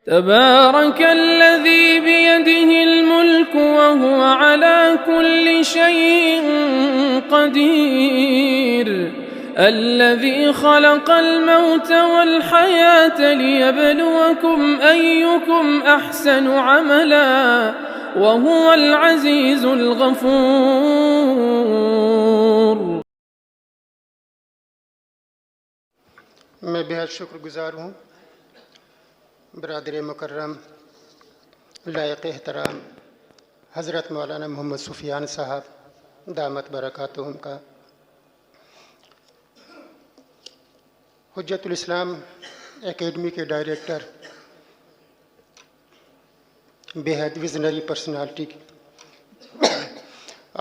تبارك الذي بيده الملك وهو على كل شيء قدير الذي خلق الموت والحياة ليبلوكم أيكم أحسن عملا وهو العزيز الغفور. میں بہت شکر گزار ہوں برادر مکرم لائق احترام حضرت مولانا محمد سفیان صاحب دامت برکاتہم کا، حجت الاسلام اکیڈمی کے ڈائریکٹر، بےحد ویژنری پرسنالٹی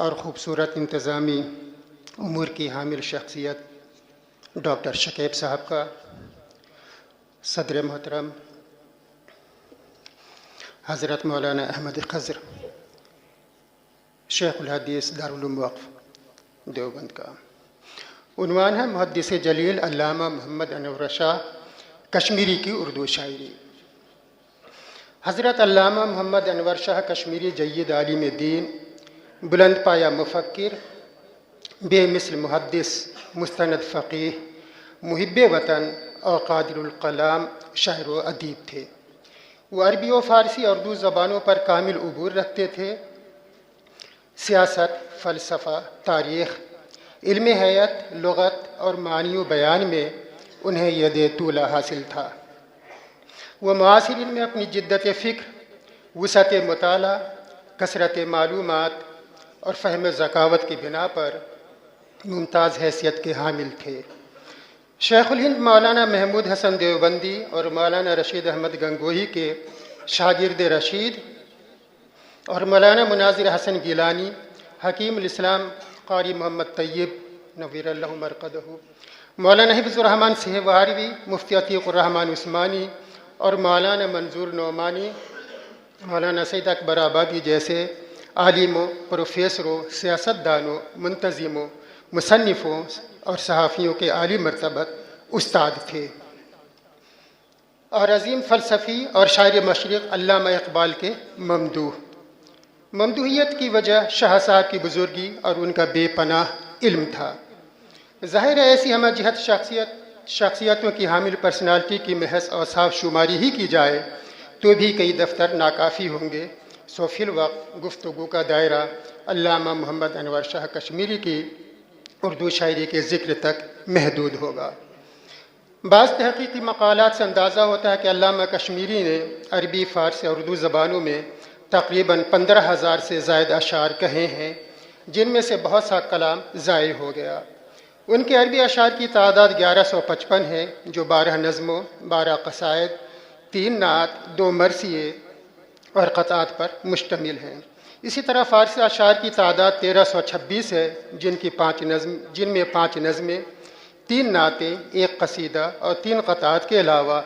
اور خوبصورت انتظامی امور کی حامل شخصیت ڈاکٹر شکیب صاحب کا، صدر محترم حضرت مولانا احمد خضر شیخ الحدیث دارالعلوم وقف دیوبند کا، عنوان ہے محدث جلیل علامہ محمد انور شاہ کشمیری کی اردو شاعری۔ حضرت علامہ محمد انور شاہ کشمیری جید عالم دین، بلند پایہ مفکر، بے مثل محدث، مستند فقیہ، محب وطن اور قادر الکلام شاعر و ادیب تھے۔ وہ عربی و فارسی اور اردو زبانوں پر کامل عبور رکھتے تھے۔ سیاست، فلسفہ، تاریخ، علم حیات، لغت اور معنی و بیان میں انہیں ید طولہ حاصل تھا۔ وہ معاصرین میں اپنی جدت فکر، وسعت مطالعہ، کثرت معلومات اور فہم ذکاوت کی بنا پر ممتاز حیثیت کے حامل تھے۔ شیخ الہند مولانا محمود حسن دیوبندی اور مولانا رشید احمد گنگوہی کے شاگرد رشید اور مولانا مناظر حسن گیلانی، حکیم الاسلام قاری محمد طیب نویر اللہ مرقدہ، مولانا حفظ الرحمن سہیواری، مفتی عتیق الرحمن عثمانی اور مولانا منظور نعمانی، مولانا سید اکبر آبادی جیسے عالموں، پروفیسروں، سیاستدانوں، منتظموں، مصنفوں اور صحافیوں کے عالی مرتبت استاد تھے، اور عظیم فلسفی اور شاعر مشرق علامہ اقبال کے ممدوحیت کی وجہ شاہ صاحب کی بزرگی اور ان کا بے پناہ علم تھا۔ ظاہر ہے ایسی ہمہ جہت شخصیتوں کی حامل پرسنالٹی کی محض اوصاف شماری ہی کی جائے تو بھی کئی دفتر ناکافی ہوں گے، سو فی الوقت گفتگو کا دائرہ علامہ محمد انور شاہ کشمیری کی اردو شاعری کے ذکر تک محدود ہوگا۔ بعض تحقیقی مقالات سے اندازہ ہوتا ہے کہ علامہ کشمیری نے عربی، فارسی اور اردو زبانوں میں تقریباً 15,000 سے زائد اشعار کہے ہیں، جن میں سے بہت سا کلام ضائع ہو گیا۔ ان کے عربی اشعار کی تعداد 1155 ہے، جو 12 نظموں، 12 قصائد، 3 نعت، 2 مرثیے اور قطعات پر مشتمل ہیں۔ اسی طرح فارسی اشعار کی تعداد 1326 ہے، جن میں 5 نظمیں، 3 نعتیں، 1 قصیدہ اور 3 قطعات کے علاوہ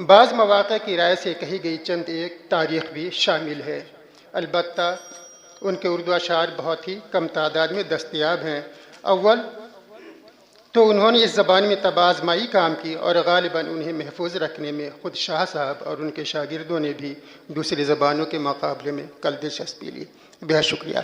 بعض مواقع کی رائے سے کہی گئی چند ایک تاریخ بھی شامل ہے۔ البتہ ان کے اردو اشعار بہت ہی کم تعداد میں دستیاب ہیں۔ اول تو انہوں نے اس زبان میں طبع آزمائی کام کی، اور غالباً انہیں محفوظ رکھنے میں خود شاہ صاحب اور ان کے شاگردوں نے بھی دوسری زبانوں کے مقابلے میں کل دلچسپی لی۔ بہت شکریہ۔